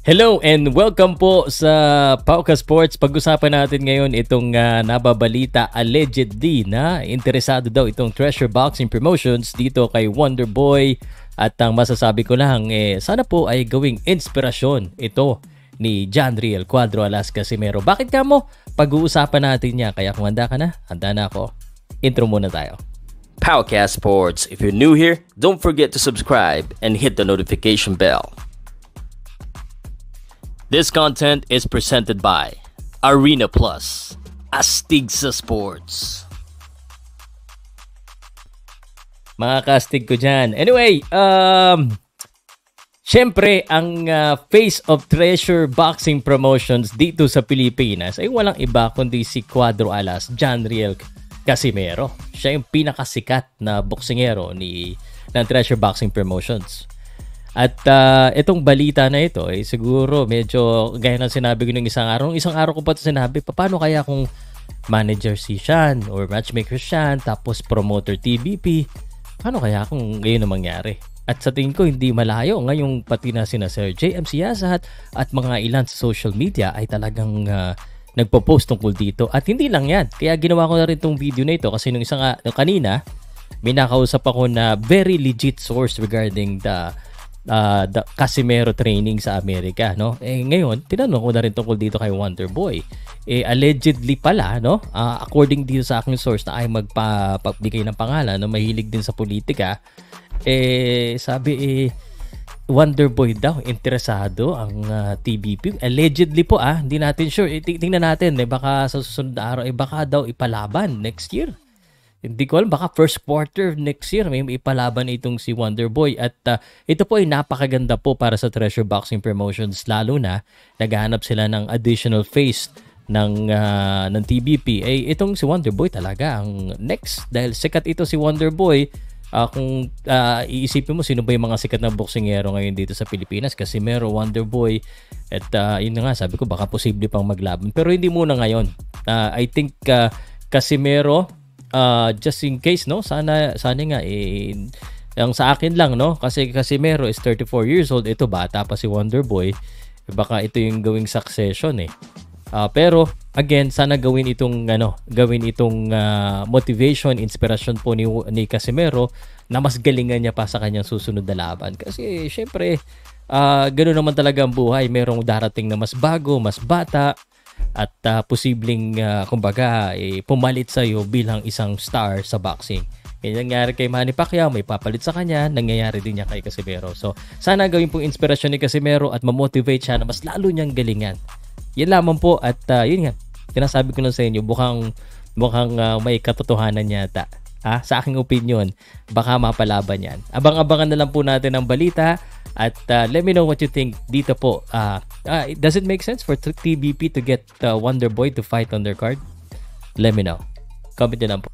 Hello and welcome po sa Pauka Sports. Pag-usapan natin ngayon itong nababalita allegedly na interesado daw itong Treasure Boxing Promotions dito kay Wonderboy. At ang masasabi ko lang, sana po ay gawing inspirasyon ito ni John Riel Cuadro Alas Casimero. Bakit ka mo? Pag-uusapan natin niya. Kaya kung handa ka na, handa na ako. Intro muna tayo. Powcast Sports. If you're new here, don't forget to subscribe and hit the notification bell. This content is presented by Arena Plus, Astigsa Sports. Mga kastig ko dyan. Anyway, syempre, ang face of Treasure Boxing Promotions dito sa Pilipinas ay walang iba kundi si Cuadro Alas, John Riel Casimero. Siya yung pinakasikat na boksingero ng Treasure Boxing Promotions. At itong balita na ito ay siguro medyo gaya ng sinabi ko ng isang araw ko pa ito sinabi, paano kaya kung manager si Sean or matchmaker Sean tapos promoter TBP, paano kaya kung ngayon na mangyari? At sa tingin ko hindi malayo ngayong pati na sina Sir JM Siasat at mga ilan sa social media ay talagang nagpo-post tungkol dito. At hindi lang yan, kaya ginawa ko na rin itong video na ito kasi nung kanina may nakausap ako na very legit source regarding the Casimero training sa Amerika, no? Ngayon, tinanong ko na rin tungkol dito kay Wonderboy. Allegedly pala, no? According dito sa aking source na ay magpagbigay ng pangalan, no? Mahilig din sa politika. Sabi, Wonderboy daw, interesado ang TBP. Allegedly po, hindi natin sure. Tingnan natin, baka sa susunod na araw, baka daw ipalaban next year. Hindi ko alam, baka first quarter next year may ipalaban itong si Wonderboy. At ito po ay napakaganda po para sa Treasure Boxing Promotions, lalo na naghahanap sila ng additional face ng TBP. Itong si Wonderboy talaga ang next, dahil sikat ito si Wonderboy. Kung iisipin mo sino ba yung mga sikat na boksingero ngayon dito sa Pilipinas, Casimero, Wonderboy, at yun nga, sabi ko baka posible pang maglaban, pero hindi muna ngayon. I think Casimero, just in case, no, sana nga ang sa akin lang, no, kasi Casimero is 34 years old, ito bata pa si Wonderboy, baka ito yung gawing succession pero again, sana gawin itong motivation, inspiration po ni Casimero na mas galingan niya pa sa kanyang susunod na laban, kasi syempre ganoon naman talaga ang buhay, merong darating na mas bago, mas bata, at posibleng kumbaga pumalit sa iyo bilang isang star sa boxing. Yan nangyari kay Manny Pacquiao, may papalit sa kanya, nangyayari din niya kay Casimero. So sana gawin pong inspirasyon ni Casimero at ma-motivate siya na mas lalo niyang galingan. Yan lamang po, at yun nga, sinasabi ko na sa inyo, mukhang may katotohanan yata. Sa aking opinion, baka mapalaban yan. Abang-abangan na lang po natin ang balita. At let me know what you think dito po. Does it make sense for TBP to get Wonderboy to fight on their card? Let me know. Comment nyo lang po.